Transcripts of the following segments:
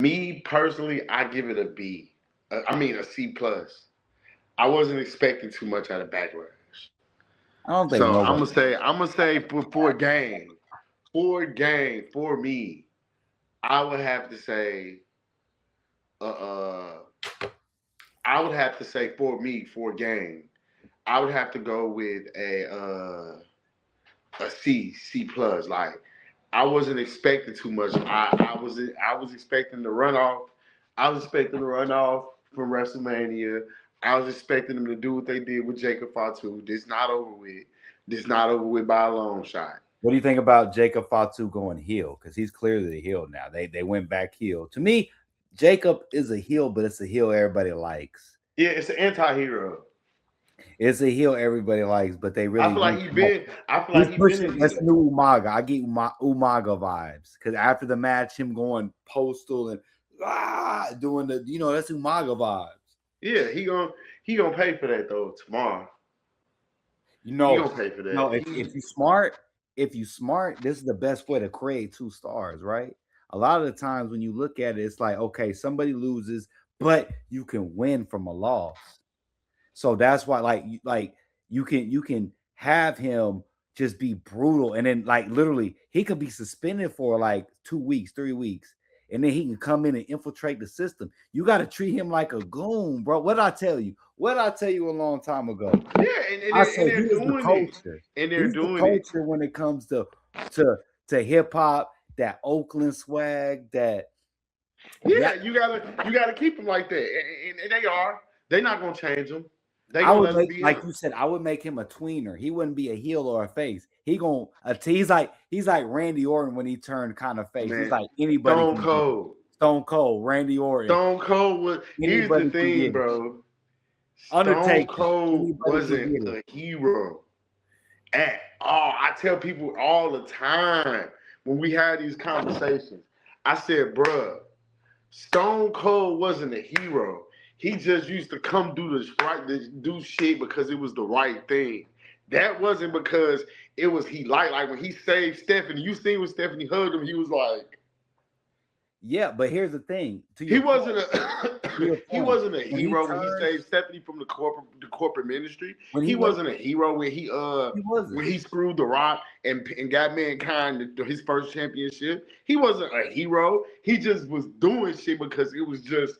Me personally, I give it a B. I mean a C plus. I wasn't expecting too much out of Backlash. I don't think So nobody. I'm gonna say for game for me, I would have to say uh, uh I would have to say for me for game, I would have to go with a C plus. Like I wasn't expecting too much. I was expecting the runoff. I was expecting the runoff from WrestleMania. I was expecting them to do what they did with Jacob Fatu. This not over with. This not over with by a long shot. What do you think about Jacob Fatu going heel? Because he's clearly the heel now. They went back heel. To me, Jacob is a heel, but it's a heel everybody likes. Yeah, it's an anti-hero. It's a heel everybody likes, but they I really feel like went. he been. I feel He's like he been a pushing. That's heel. the new Umaga. I get Umaga vibes because after the match, him going postal and doing the, that's Umaga vibes. Yeah, he gonna pay for that though tomorrow. You He know, gonna pay for no. that. If you smart, this is the best way to create two stars, right? A lot of the times when you look at it, it's like, okay, somebody loses, but you can win from a loss. So that's why, like you can have him just be brutal, and then like literally he could be suspended for like 2 weeks, 3 weeks, and then he can come in and infiltrate the system. You got to treat him like a goon, bro. What did I tell you? What did I tell you a long time ago? Yeah, and I they're, and said he they're is the doing it, culture. and they're He's the doing it. culture when it comes to to hip hop. That Oakland swag. That Yeah, you gotta keep them like that, and they are. They're not gonna change them. They I gonna would let him make, be like him. you said, I would make him a tweener. He wouldn't be a heel or a face. He's like Randy Orton when he turned kind of face. He's Man, like anybody Stone can get it. Cold. Stone Cold, Randy Orton, Stone Cold was. Here's the anybody can thing, get it. bro. Stone Undertaker, Cold anybody can wasn't get it. a hero at all. I tell people all the time when we had these conversations. I said, bruh, Stone Cold wasn't a hero. He just used to come do shit because it was the right thing. That wasn't because it was he like when he saved Stephanie. You seen when Stephanie hugged him, he was like Yeah, but here's the thing. To he your point. wasn't a To your he point. wasn't a When he hero when he turned, saved Stephanie from the corporate ministry. when he He went, wasn't a hero he when wasn't. he screwed the Rock and got mankind his first championship. He wasn't a hero. He just was doing shit because it was just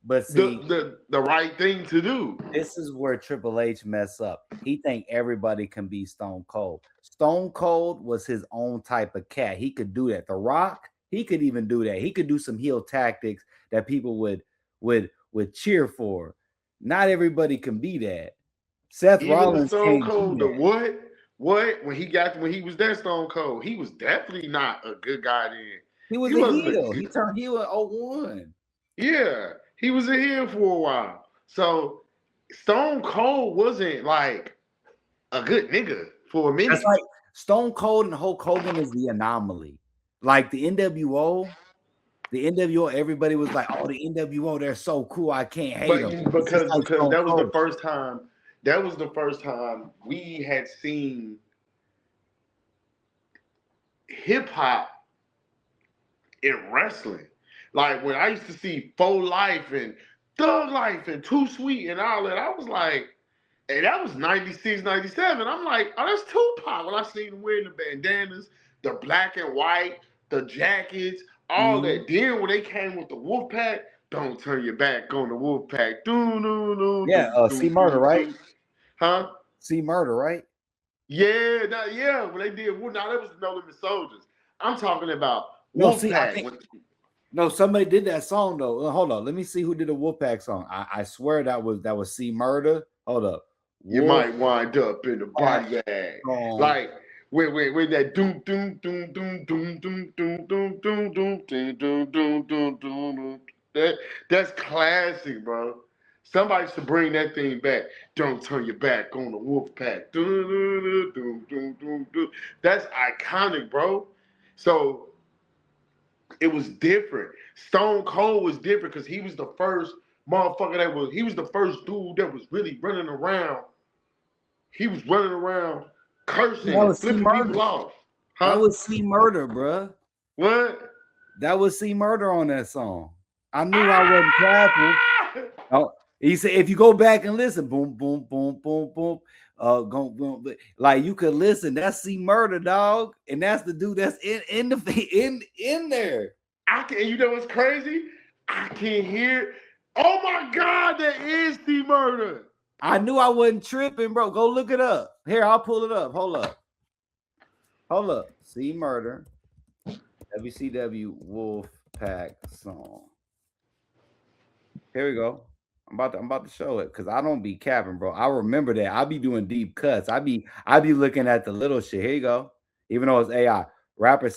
But the see, the right thing to do. this is where Triple H mess up. He think everybody can be Stone Cold. Stone Cold was his own type of cat. He could do that. The Rock, he could even do that. He could do some heel tactics that people would cheer for. Not everybody can be that. Seth Even the Rollins Stone can't be Cold, the that. what when he was that Stone Cold, he was definitely not a good guy then. He He was a wasn't a heel. good. He turned heel in '01. Yeah, he was a heel for a while. So Stone Cold wasn't like a good nigga for a That's minute. like Stone Cold and Hulk Hogan is the anomaly. Like the NWO, everybody was like, "Oh, the NWO, they're so cool. I can't hate But them." It's just like because Stone that was the Cold. first time we had seen hip hop in wrestling. Like when I used to see Faux Life and Thug Life and Too Sweet and all that, I was like, and that was 96, 97. I'm like, oh, that's Tupac. When I seen him wearing the bandanas, the black and white, the jackets, all Mhm. that. Then when they came with the Wolfpack, don't turn your back on the Wolfpack. Doom, doom, doom, Yeah, doom, C doom, Murder, doom, right? doom. Huh? C Murder, right? Yeah, yeah. When they did, now that was No Limit Soldiers. I'm talking about No, see, I Wolfpack. think no, somebody did that song though. Hold on, let me see who did the Wolfpack song. I swear that was C Murder. Hold up, You Wolfpack might wind up in a body bag. song. Like when that doom doom doom doom doom doom doom doom doom doom doom doom doom doom doom that's classic, bro. Somebody should bring that thing back. Don't turn your back on the wolf pack. Doom, doom, doom, doom, doom, doom. That's iconic, bro. So it was different. Stone Cold was different because he was the first motherfucker he was the first dude that was really running around. He was running around cursing That and was C flipping Murder. people off. That Huh? was C Murder, bruh. What? That was C Murder on that song. I knew I wasn't clapping. Oh, he said if you go back and listen, boom, boom, boom, boom, boom. Go boom, like you could listen. That's C Murder, dog, and that's the dude that's in the in there. I can. You know what's crazy? I can hear. Oh my God, that is the murder. I knew I wasn't tripping, bro. Go look it up. Here, I'll pull it up. Hold up. C Murder, WCW Wolfpack song. Here we go. I'm about to show it because I don't be capping, bro. I remember that. I be doing deep cuts. I be looking at the little shit. Here you go. Even though it's AI, rapper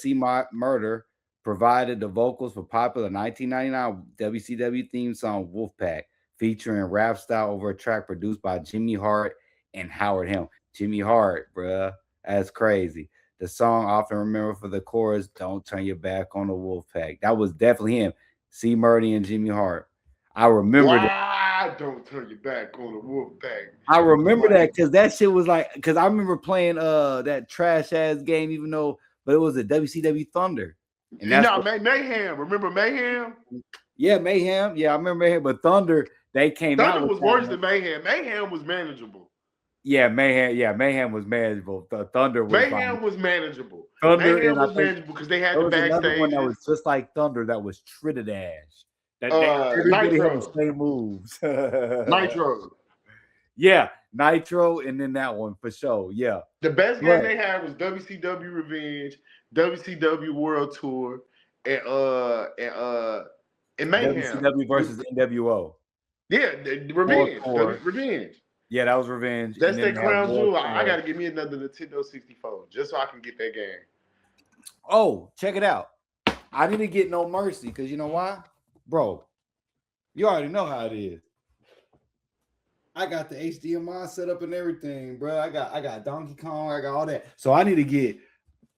Murder provided the vocals for popular 1999 WCW theme song Wolfpack, featuring rap style over a track produced by Jimmy Hart and Howard Helm. Jimmy Hart, bruh, that's crazy. The song often remembered for the chorus, "Don't turn your back on the Wolfpack." That was definitely him. C. Murdy and Jimmy Hart. I remember that. Why don't turn your back on the wolf pack? I remember Like, that because that shit was like, because I remember playing that trash ass game, even though, but it was a WCW Thunder, and you that's know, Mayhem. Remember Mayhem? yeah, Mayhem. Yeah, I remember Mayhem, but Thunder they came out Thunder with was that worse one. than Mayhem. Mayhem was manageable. Yeah, Mayhem. Yeah, Mayhem was manageable. Thunder was like Mayhem was manageable. Thunder, Mayhem and I was think manageable because they had there the was another one that backstages. was just like Thunder that was Trinidad. That they everybody had the Nitro. same moves. Nitro. Yeah, Nitro, and then that one for sure. Yeah, The best game but they had was WCW Revenge, WCW World Tour, and Mayhem. WCW versus NWO. Yeah, War Revenge. Tour. Revenge. Yeah, that was Revenge. And That's then that they had crown War jewel. I Tour. got to give me another Nintendo 64 just so I can get that game. Oh, check it out. I didn't get No Mercy because you know why? Bro, you already know how it is. I got the HDMI set up and everything, bro. I got Donkey Kong, I got all that. So I need to get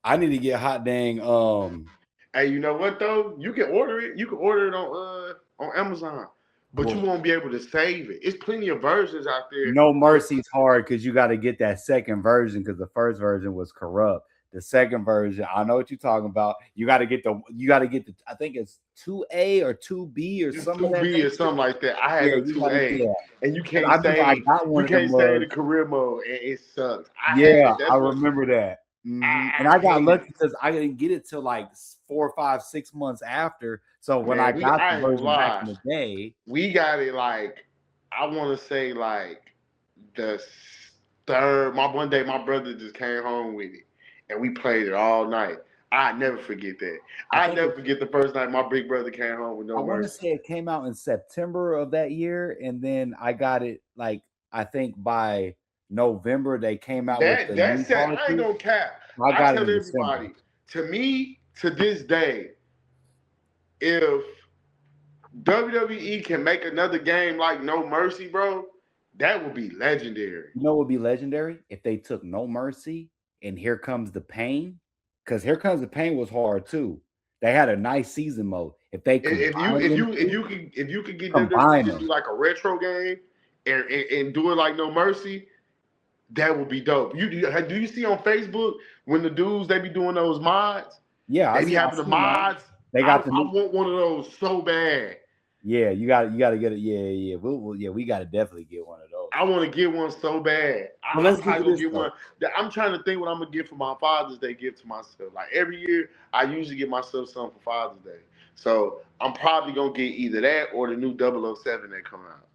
hot dang Hey, you know what though? You can order it. You can order it on Amazon, but you won't be able to save it. It's plenty of versions out there. No Mercy's hard because you got to get that second version because the first version was corrupt. The second version, I know what you're talking about. You got to get the I think it's 2A or 2B or It's something. 2B or something like that. I had Yeah, a 2A, and you can't I remember I save. got one You of them. can't save the career mode, and it sucks. Yeah, I remember that. And I got hate lucky it. because I didn't get it till like 4, 5, 6 months after. So when Man, I got I the ain't gonna version back in lie. the day, We got it like I want to say like the third. One day my brother just came home with it, and we played it all night. I never forget that. I I think never forget the first night my big brother came home with I No want to Mercy. say it came out in September of that year, and then I got it like I think by November they came out with the new That's it. I ain't cartridge. gonna cap. I I got it tell in December. everybody. To me, to this day, if WWE can make another game like No Mercy, bro, that would be legendary. You know what would be legendary if they took No Mercy and Here Comes the Pain, because Here Comes the Pain was hard too. They had a nice season mode. If they combine them, If you could get WWE combine to do them. like a retro game and do it like No Mercy, that would be dope. Do you see on Facebook when the dudes they be doing those mods? Yeah, They be I having the see them all. mods. They I got the new. want one of those so bad. Yeah, you got to get it. Yeah. We got to definitely get one of those. I want to get one so bad. Well, I'm let's get probably to gonna this get though. one. I'm trying to think what I'm gonna get for my Father's Day gift to myself. Like every year, I usually get myself something for Father's Day. So I'm probably gonna get either that or the new 007 that come out.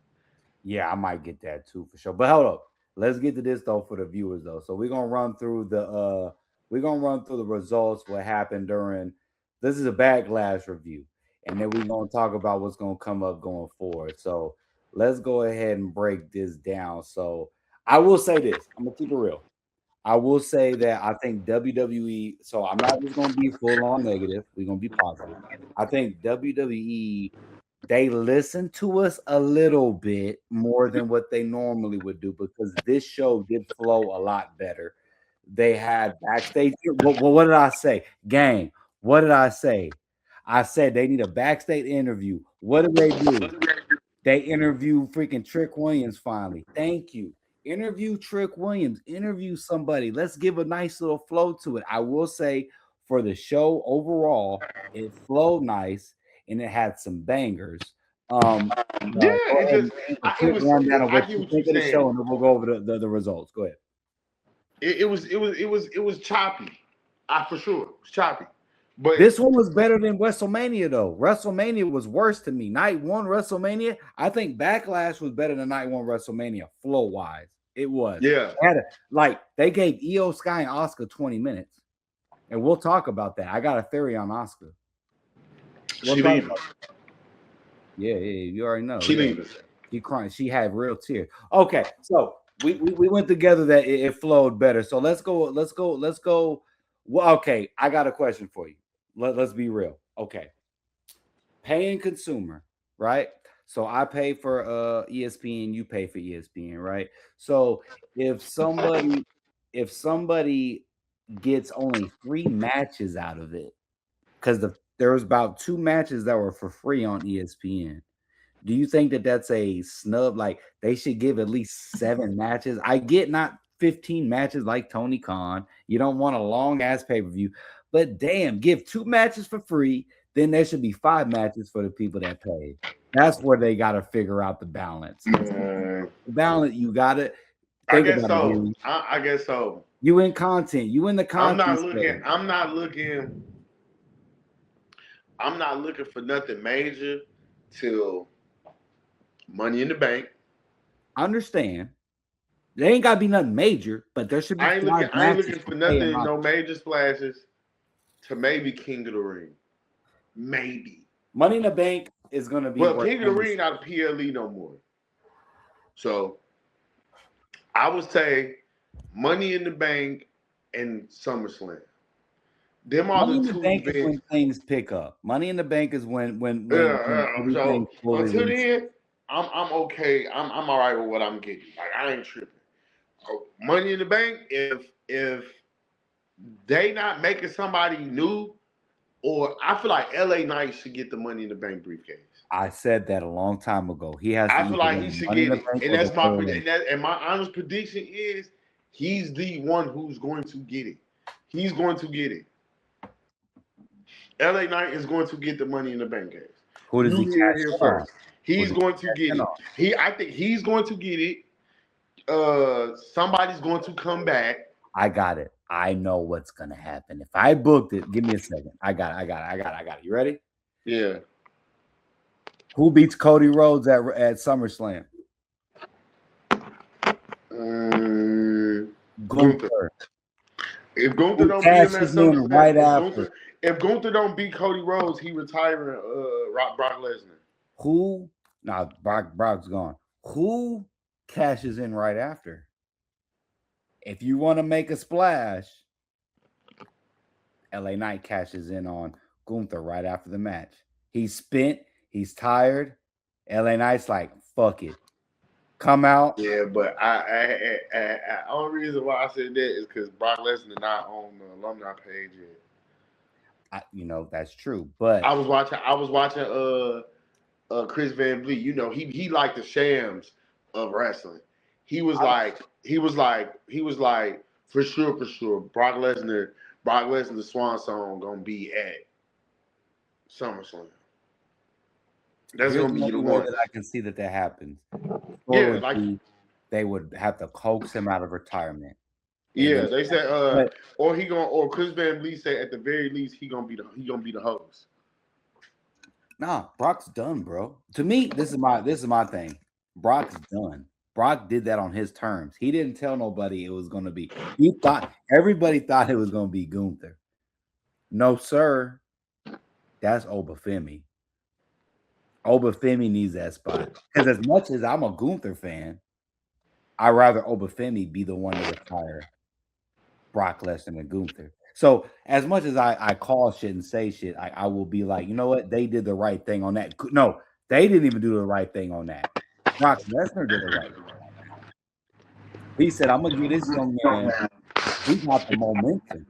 Yeah, I might get that too for sure. But hold up. Let's get to this though for the viewers though. So we're gonna run through the results, what happened during this is a backlash review, and then we're gonna talk about what's gonna come up going forward. So let's go ahead and break this down. So I will say this, I'm gonna keep it real. I will say that I think WWE, so I'm not just gonna be full on negative, we're gonna be positive. I think WWE they listen to us a little bit more than what they normally would do because this show did flow a lot better. They had backstage. What did I say? Gang, what did I say? I said they need a backstage interview. What do they do? They interview freaking Trick Williams finally. Thank you. Interview Trick Williams. Interview somebody. Let's give a nice little flow to it. I will say for the show overall, it flowed nice. and it had some bangers. Yeah, Go it ahead just and give a it quick was. rundown of I what get you what you're think of the saying. show, and then we'll go over the results. Go ahead. It was choppy. I for sure it was choppy, but This one was better than WrestleMania, though. WrestleMania was worse to me. Night one WrestleMania, I think Backlash was better than Night one WrestleMania, flow wise. It was. yeah, Like they gave Io Sky and Oscar 20 minutes, and we'll talk about that. I got a theory on Oscar. We'll she talk leaving. about. Yeah, you already know. She Yeah. leaving. She crying. She had real tears. Okay, so we went together that it flowed better. So let's go. Well, okay, I got a question for you. Let's be real. Okay, paying consumer, right? So I pay for ESPN, you pay for ESPN, right? So if somebody gets only 3 matches out of it, because there was about 2 matches that were for free on ESPN. Do you think that that's a snub? Like they should give at least 7 matches. I get not 15 matches like Tony Khan. You don't want a long ass pay per view, but damn, give 2 matches for free. Then there should be 5 matches for the people that pay. That's where they got to figure out the balance. The balance, you got to I think guess about it. so. Henry. I guess so. You in content. You in the I'm content not space. looking. I'm not looking. I'm not looking for nothing major till Money in the Bank. Understand. There ain't got to be nothing major, but there should be I ain't 5 looking. I ain't matches looking for for paying. nothing. No major splashes to maybe King of the Ring. Maybe. Money in the Bank is going to be Well, where King of the Ring not a PLE no more. So I would say Money in the Bank and SummerSlam. Them are Money the in the two Bank is events. when things pick up. Money in the Bank is when Yeah. everything's So fully until released. then, I'm okay. I'm all right with what I'm getting. Like I ain't tripping. Money in the Bank. If they not making somebody new, or I feel like LA Knight should get the Money in the Bank briefcase. I said that a long time ago. He has to I feel either like he win should Money in get the it, Bank and or the that's my Royal Rumble. and my honest prediction is he's the one who's going to get it. He's going to get it. LA Knight is going to get the Money in the Bank case. Who does You he hear it cash here in on? first. He's going to get it. I think he's going to get it. Somebody's going to come back. I got it. I know what's gonna happen. If I booked it, give me a second. I got it. You ready? Yeah. Who beats Cody Rhodes at SummerSlam? Gunther. If Gunther Who don't beat him at cashes in right SummerSlam, after? if Gunther don't beat Cody Rhodes, he retiring Brock Lesnar. Who? Nah, Brock's gone. Who cashes in right after? If you want to make a splash, LA Knight cashes in on Gunther right after the match. He's spent. He's tired. LA Knight's like, fuck it. Come out. Yeah, but I only reason why I said that is because Brock Lesnar not on the alumni page yet. That's true. But I was watching Chris Van Vliet. He liked the shams of wrestling. He was like for sure. Brock Lesnar Swan Song gonna be at SummerSlam. That's here's gonna be the the only way one. that I can see that happens. Yeah, They would have to coax him out of retirement. Yeah, they said or Chris Van Vliet said at the very least he gonna be the host. Nah, Brock's done, bro. To me, this is my thing. Brock's done. Brock did that on his terms. He didn't tell nobody it was gonna be. Everybody thought it was gonna be Gunther. No, sir. That's Obafemi. Obafemi needs that spot. Because as much as I'm a Gunther fan, I'd rather Obafemi be the one to retire Brock Lesnar than Gunther. So as much as I call shit and say shit, I will be like, you know what? They did the right thing on that. No, they didn't even do the right thing on that. Brock Lesnar did the right thing on that. He said, I'm going to give this young man, he got the momentum.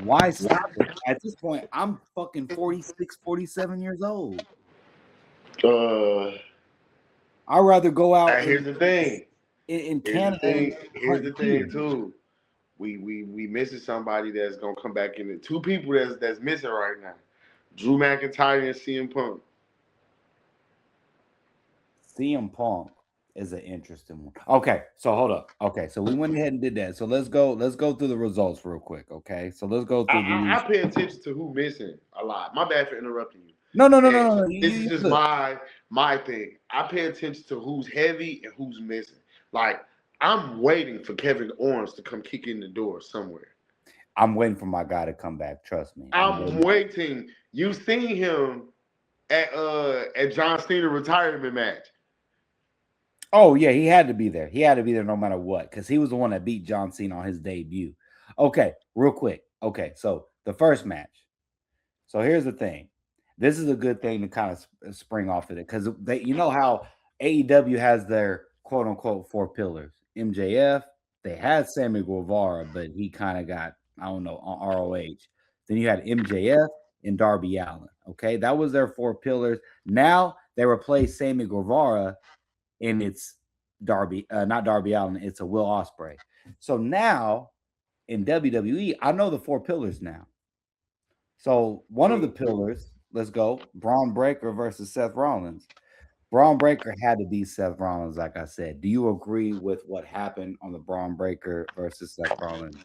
Why stop it? At this point, I'm fucking 46, 47 years old. I'd rather go out. Here's the thing. In Canada. Here's the thing too. We missing somebody that's gonna come back in. Two people that's missing right now. Drew McIntyre and CM Punk. CM Punk is an interesting one. Okay, so hold up. Okay, so we went ahead and did that. So let's go. Let's go through the results real quick. Okay, so let's go through I these. pay attention to who missing a lot. My bad for interrupting you. No, no, no, no, And no, no. this is just Good. my thing. I pay attention to who's heavy and who's missing. Like I'm waiting for Kevin Owens to come kick in the door somewhere. I'm waiting for my guy to come back. Trust me. I'm I'm waiting. waiting. You seen him at John Cena retirement match. Oh yeah, he had to be there. He had to be there no matter what, because he was the one that beat John Cena on his debut. Okay, real quick. Okay, so the first match. So here's the thing. This is a good thing to kind of spring off of it because they, you know how AEW has their quote unquote four pillars. MJF, they had Sammy Guevara, but he kind of got, I don't know, on ROH. Then you had MJF and Darby Allin. Okay, that was their four pillars. Now they replace Sammy Guevara, and it's Darby, not Darby Allin, it's a Will Ospreay. So now in WWE, I know the four pillars now. So one of the pillars, let's go, Braun Breaker versus Seth Rollins. Braun Breaker had to be Seth Rollins, like I said. Do you agree with what happened on the Braun Breaker versus Seth Rollins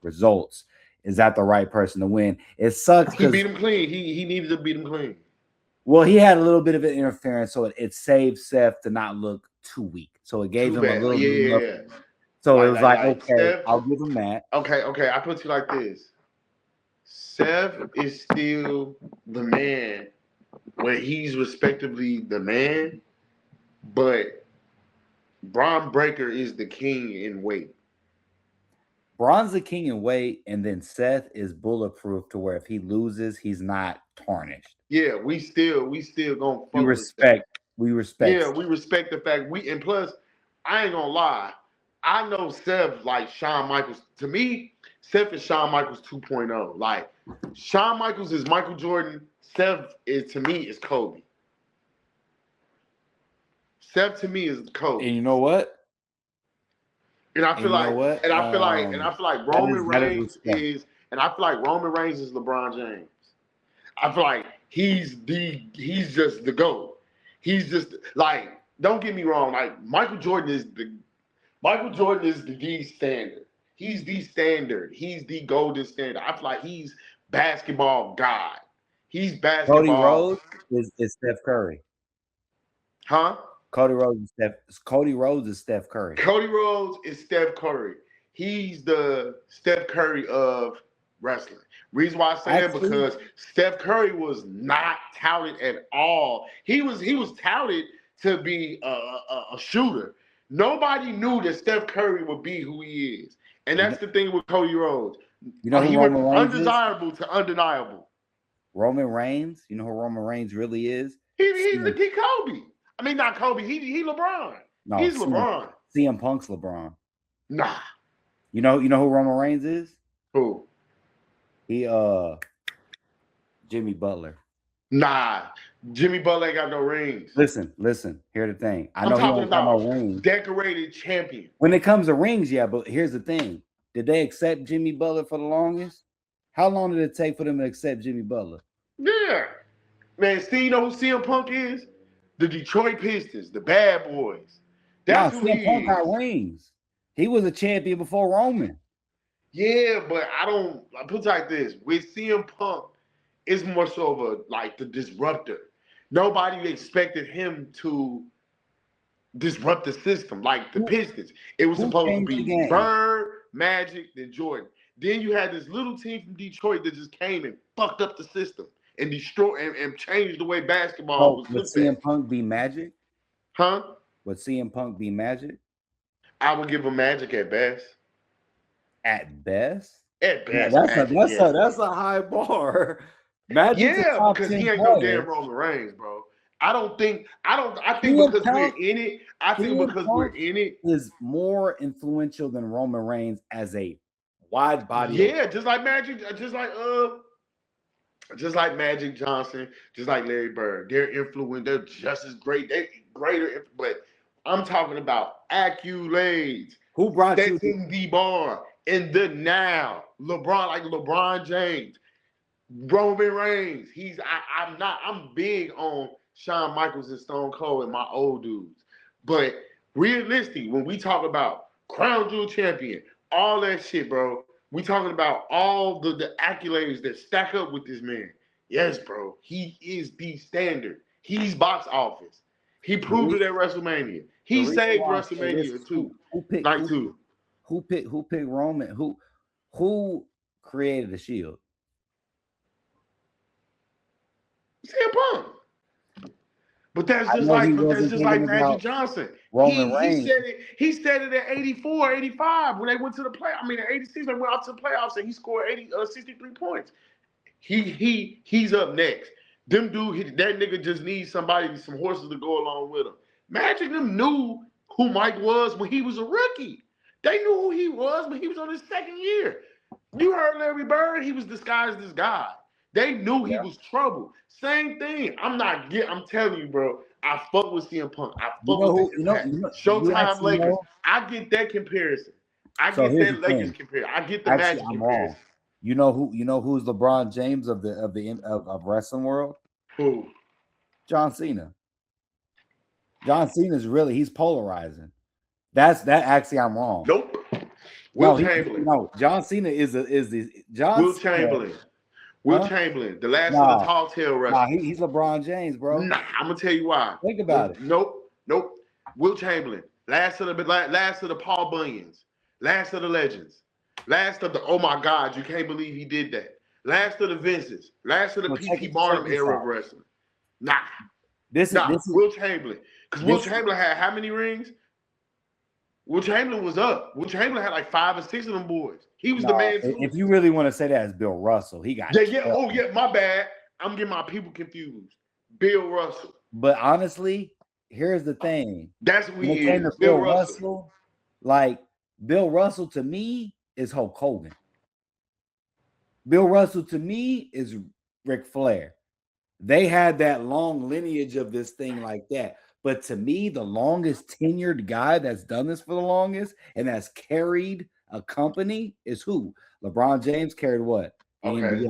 results? Is that the right person to win? It sucks He because beat him clean. He needed to beat him clean. well, he had a little bit of an interference, so it saved Seth to not look too weak. So it gave Too him a bad. little bit Yeah. of. So it was like, okay, Steph. I'll give him that. Okay. I put you like this. Seth is still the man where he's respectively the man, but Braun Breaker is the king in weight. Braun's the king in weight, and then Seth is bulletproof to where if he loses, he's not tarnished. Yeah, we still gonna We fuck with respect. Seth. We respect. Yeah, we respect the fact and plus, I ain't gonna lie. I know Seth like Shawn Michaels. To me, Seth is Shawn Michaels 2.0. Like Shawn Michaels is Michael Jordan. Seth is to me is Kobe. Seth to me is Kobe. And you know what? And I And feel you know like, what? and I feel like, and I feel like Roman that is Reigns respect. is, and I feel like Roman Reigns is LeBron James. I feel like he's just the GOAT. He's just like, don't get me wrong, like Michael Jordan is the standard. He's the standard. He's the golden standard. I feel like he's basketball God. He's Cody basketball, Rhodes is Steph Curry. huh? Cody Rhodes is Steph Curry. Cody Rhodes is Steph Curry. He's the Steph Curry of wrestling. Reason why I say that because Steph Curry was not touted at all. He was touted to be a shooter. Nobody knew that Steph Curry would be who he is, and that's the thing with Cody Rhodes. You know who He went Roman from Reigns is? undesirable to undeniable. Roman Reigns. You know who Roman Reigns really is? He's Kobe. I mean, not Kobe. He LeBron. No, He's LeBron. CM Punk's LeBron. Nah. You know who Roman Reigns is? Who? He Jimmy Butler. Nah. Jimmy Butler ain't got no rings. Listen. Here's the thing. I know I'm talking about no rings. Decorated champion. When it comes to rings, yeah, but here's the thing. Did they accept Jimmy Butler for the longest? How long did it take for them to accept Jimmy Butler? Yeah. Man, see, you know who CM Punk is? The Detroit Pistons, the bad boys. That's who CM he Punk is. got rings. He was a champion before Roman. Yeah, but I put it like this. With CM Punk, it's more so of a like the disruptor. Nobody expected him to disrupt the system like the Pistons. It was supposed to be Bird, Magic, then Jordan. Then you had this little team from Detroit that just came and fucked up the system and destroyed and changed the way basketball was would looked CM at. Punk be Magic? Huh? Would CM Punk be Magic? I would give him Magic at best. At best? At best. That's a high bar. Magic's a top because 10 he ain't player. no damn Roman Reigns, bro. I think because we're in it. I think because we're in it is more influential than Roman Reigns as a wide body. Yeah, just like Magic, just like Magic Johnson, just like Larry Bird. They're influential. They're just as great. They're greater. But I'm talking about accolades. Who brought you setting the bar in the now? LeBron James, Roman Reigns. I'm big on Shawn Michaels and Stone Cold and my old dudes. But realistically, when we talk about crown jewel champion, all that shit, bro, we talking about all the accolades that stack up with this man. Yes, bro, he is the standard. He's box office. He proved it at WrestleMania. The He reason saved why I say this WrestleMania is too. who picked Night two. who picked Roman? Who created the Shield? CM Punk. But that's I just know he like wasn't thinking Magic about Johnson. Roman He Reigns. said it at 84, 85 when they went to the play. I mean at 86 they went out to the playoffs and he scored 63 points. He's up next. Them that nigga just needs somebody, some horses to go along with him. Magic them knew who Mike was when he was a rookie. They knew who he was when he was on his second year. You heard Larry Bird, he was disguised as God. They knew he was trouble. Same thing. I'm telling you, bro. I fuck with CM Punk. I fuck with the Impact. Showtime Lakers. I get that comparison. I get that Lakers comparison. I get the Magic comparison. Wrong. You know who's LeBron James of wrestling world? Who? John Cena. John Cena's really, he's polarizing. That actually I'm wrong. Nope. Will Chamberlain. John Cena is the Will Chamberlain. Will Chamberlain, the last of the tall tale wrestlers. Nah, he's LeBron James, bro. Nah, I'm gonna tell you why. Think about it. Nope. Will Chamberlain, last of the Paul Bunyans, last of the legends, last of the oh my God, you can't believe he did that. Last of the Vinces, last of the P.T. Barnum era of wrestling. Nah. This is Will Chamberlain. Because Will Chamberlain had how many rings? Will Chamberlain was up. Will Chamberlain had like 5 or 6 of them boys. He was the man too. If you really want to say that, it's Bill Russell. He got my bad. I'm getting my people confused. Bill Russell. But honestly, here's the thing. That's who he is. Bill Russell. Like Bill Russell to me is Hulk Hogan. Bill Russell to me is Ric Flair. They had that long lineage of this thing like that. But to me, the longest tenured guy that's done this for the longest and that's carried a company is who? LeBron James carried what? Okay.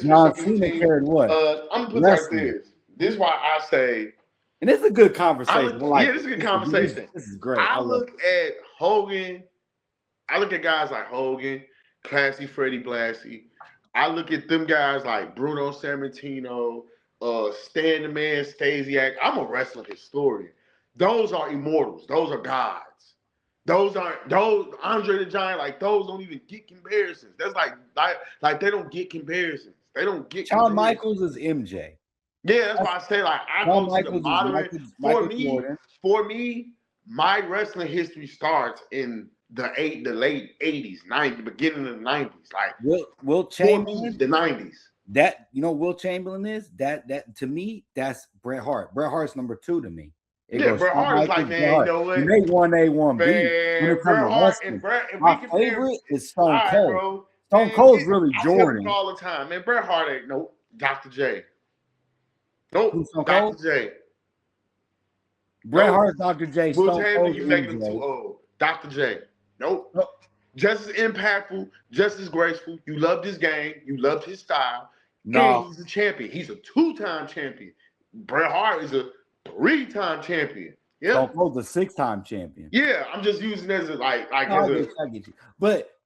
John Cena carried what? I'm gonna put that this. This is why I say, and it's a good conversation. This is a good conversation. This is great. I look at Hogan. I look at guys like Hogan, Classy Freddie Blassie. I look at them guys like Bruno Sammartino, Stan the Man Stasiak. I'm a wrestling historian. Those are immortals. Those are gods. Those Andre the Giant, like those don't even get comparisons. That's like they don't get comparisons. They don't get. Shawn Michaels is MJ. Yeah, that's why I say like I go to the moderate. For me, my wrestling history starts in the late 80s, 90s, beginning of the 90s. Like Will Chamberlain, the 90s. That Will Chamberlain is that to me, that's Bret Hart. Bret Hart's number 2 to me. Bret Hart is like, man, you know what? They 1A, 1B. Bret Hart and my favorite is Stone Cold. Stone Cold's really Jordan. All the time, man. Bret Hart ain't Dr. J. Nope, Dr. J. Bret Hart's Dr. J. Will Chamberlain, you making him too old. Dr. J. Nope. Just as impactful, just as graceful. You loved his game. You loved his style. No, he's a champion. He's a 2-time champion. Bret Hart is a 3-time champion. Yeah, Stone Cold's a 6-time champion. Yeah, I'm just using it as I get you. But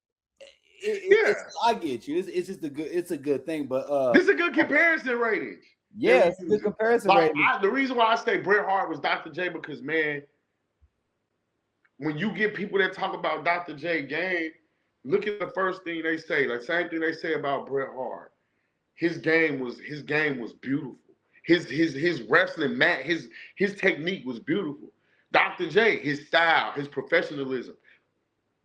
I get you. It's just a good thing. But this is a good comparison rating. Yeah, it's a good comparison rating. The reason why I say Bret Hart was Dr. J because, man, when you get people that talk about Dr. J game, look at the first thing they say. Like same thing they say about Bret Hart. His game was beautiful. His wrestling mat, his technique was beautiful. Dr. J, his style, his professionalism.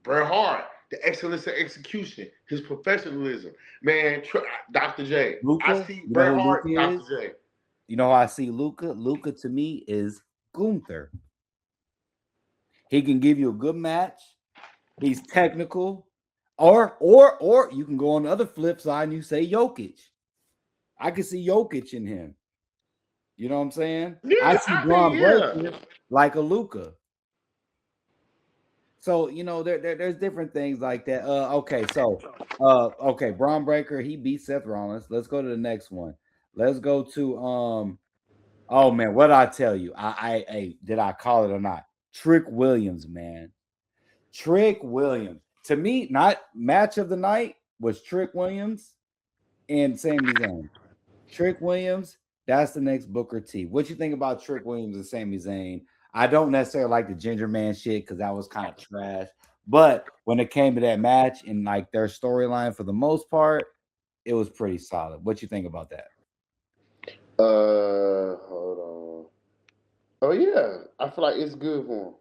Bret Hart, the excellence of execution, his professionalism. Man, Dr. J. Luka, I see Bret Hart, Dr. J. You know how I see Luka? Luka to me is Gunther. He can give you a good match. He's technical. Or you can go on the other flip side and you say Jokic. I can see Jokic in him. You know what I'm saying? Yeah, I see Braun Breaker like a Luka. So, there's different things like that. Braun Breaker, he beat Seth Rollins. Let's go to the next one. Let's go to Oh man, what I tell you? I did I call it or not? Trick Williams, man. Trick Williams. To me, not match of the night was Trick Williams and Sami Zayn. Trick Williams, that's the next Booker T. What you think about Trick Williams and Sami Zayn? I don't necessarily like the Ginger Man shit because that was kind of trash. But when it came to that match and like their storyline for the most part, it was pretty solid. What you think about that? Hold on. Oh yeah, I feel like it's good for him.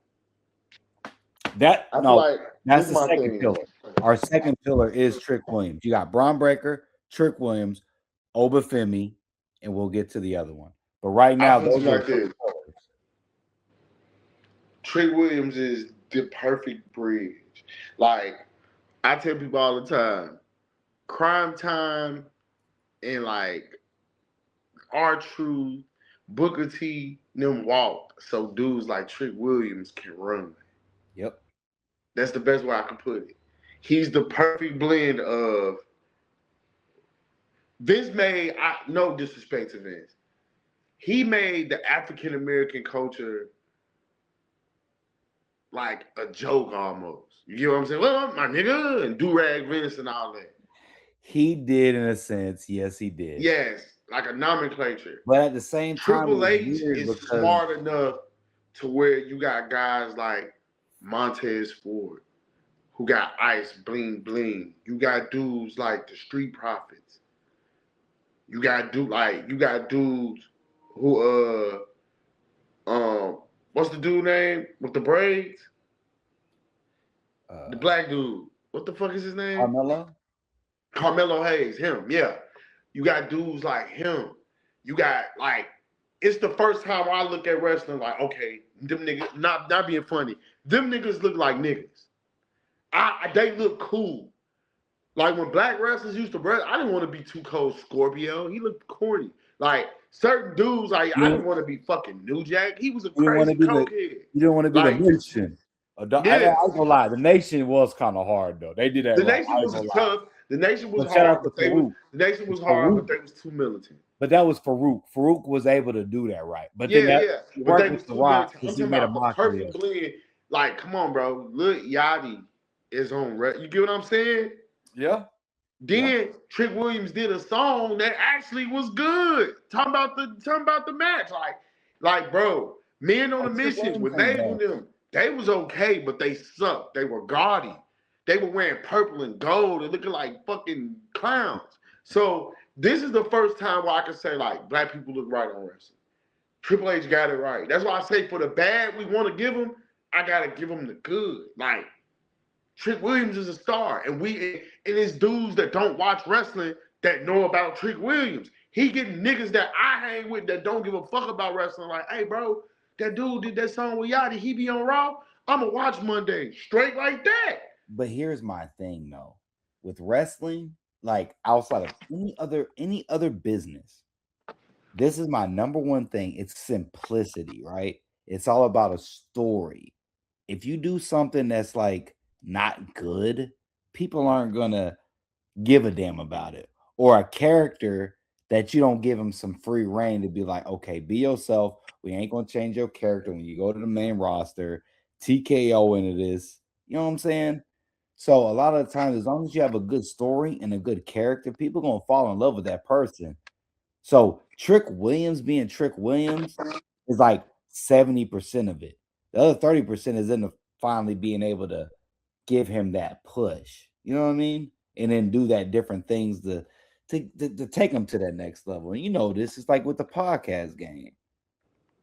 That I feel no, like that's this the my second thing. pillar. Our second pillar is Trick Williams. You got Braun Breaker, Trick Williams, Obafemi, and we'll get to the other one. But right I now, put those it are like this. Trick Williams is the perfect bridge. Like I tell people all the time, Crime Time and like R-Truth, Booker T, them walk so dudes like Trick Williams can run. Yep. That's the best way I can put it. He's the perfect blend of Vince made, no disrespect to Vince, he made the African American culture like a joke almost. You get what I'm saying? Well, my nigga, and do-rag Vince and all that. He did in a sense. Yes, he did. Yes, like a nomenclature. But at the same time, Triple it's H weird is because smart enough to where you got guys like Montez Ford, who got Ice Bling Bling. You got dudes like the Street Profits. You got dudes who what's the dude name with the braids? The black dude. What the fuck is his name? Carmelo. Carmelo Hayes. Him. Yeah. You got dudes like him. You got like it's the first time I look at wrestling like, okay, them niggas not being funny. Them niggas look like niggas. They look cool. Like when black wrestlers used to wrestle, I didn't want to be too cold Scorpio. He looked corny. Like certain dudes, like I didn't want to be fucking New Jack. He was a You didn't want to crazy be the cokehead. you didn't want to be the Like nation. I yeah, ain't gonna lie, the nation was kind of hard though. They did that the right. nation I ain't was gonna lie. tough. The nation was But shout hard, out to but Farouk. the nation was hard, Farouk. but they was too militant. But that was Farouk. Farouk was able to do that right. But then Yeah, that yeah. he But they worked was with The too Rock militant. I'm because he talking made a about the mockery perfect of it. blend. Like, come on, bro. Lil Yachty is on you get what I'm saying? Yeah. Then Trick Williams did a song that actually was good. Talking about the match. Like, bro, Men on a Trick Mission Williams with ain't Maeve bad. and them, they was okay, but they sucked. They were gaudy. They were wearing purple and gold and looking like fucking clowns. So this is the first time where I can say like black people look right on wrestling. Triple H got it right. That's why I say for the bad we want to give him, I gotta give him the good. Like Trick Williams is a star, and it's dudes that don't watch wrestling that know about Trick Williams. He getting niggas that I hang with that don't give a fuck about wrestling. Like, hey, bro, that dude did that song with Yachty. He be on Raw. I'ma watch Monday straight like that. But here's my thing though. With wrestling, like outside of any other business, this is my number one thing. It's simplicity, right? It's all about a story. If you do something that's like not good, people aren't gonna give a damn about it. Or a character that you don't give them some free reign to be like, okay, be yourself. We ain't gonna change your character when you go to the main roster. TKO into this. You know what I'm saying? So a lot of the times, as long as you have a good story and a good character, people gonna fall in love with that person. So Trick Williams being Trick Williams is like 70% of it. The other 30% is in the finally being able to give him that push. You know what I mean? And then do that different things to take him to that next level. And you know this is like with the podcast game.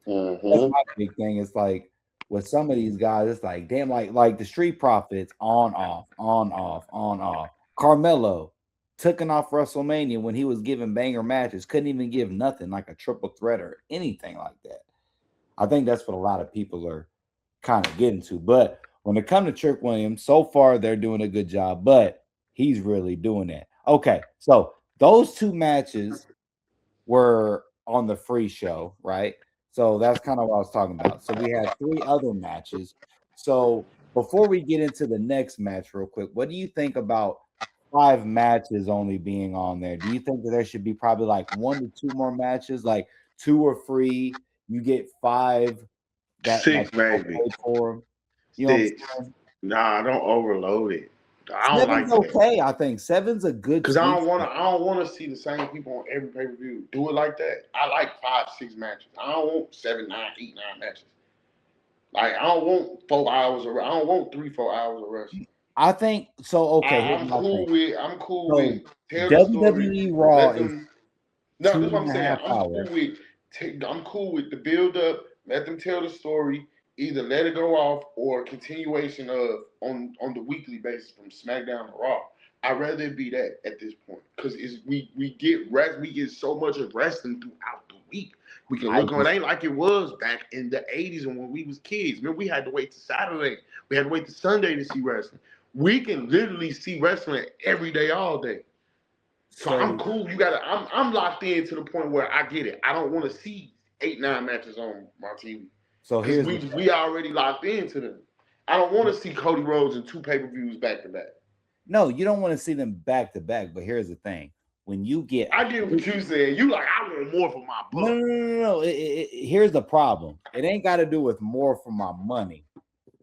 That's Mm-hmm. my big thing. It's like with some of these guys, it's like damn, like the Street Profits on off, on off, on off. Carmelo taking off WrestleMania when he was giving banger matches, couldn't even give nothing like a triple threat or anything like that. I think that's what a lot of people are kind of getting to. But when it comes to Trick Williams, so far they're doing a good job, but he's really doing that. Okay, so those two matches were on the free show, right? So that's kind of what I was talking about. So we had three other matches. So before we get into the next match, real quick, what do you think about five matches only being on there? Do you think that there should be probably like 1 to 2 more matches? Like 2 are free. You get 5 that like 6 maybe. paid for 'em. You know what I'm 6. saying? Nah, don't overload it. I don't Seven's like that. okay, I think. Seven's a good Cause sweet I don't wanna see the same people on every pay per view. Do it like that. I like 5, 6 matches. I don't want 7, 9, 8, 9 matches. Like I don't want 4 hours of. I don't want 3, 4 hours of wrestling. I think so. Okay, here's my thing. I'm cool with So tell the story. WWE Raw Let is them. No, two that's what I'm and a saying. half hours. I'm cool with the build up. Let them tell the story. Either let it go off or a continuation of on the weekly basis from SmackDown to Raw. I'd rather it be that at this point because we get so much of wrestling throughout the week. We can I look on. It just ain't like it was back in the '80s and when we was kids. Man, we had to wait to Saturday. We had to wait to Sunday to see wrestling. We can literally see wrestling every day, all day. So I'm so cool. I'm locked in to the point where I get it. I don't want to see 8, 9 matches on my TV so because here's we already locked into them. I don't want to see Cody Rhodes in 2 pay-per-views back to back. no, you don't want to see them back to back. But here's the thing: when you get I get what you saying. You like I want more for my no, buck. no, no, no, no. Here's the problem. It ain't got to do with more for my money.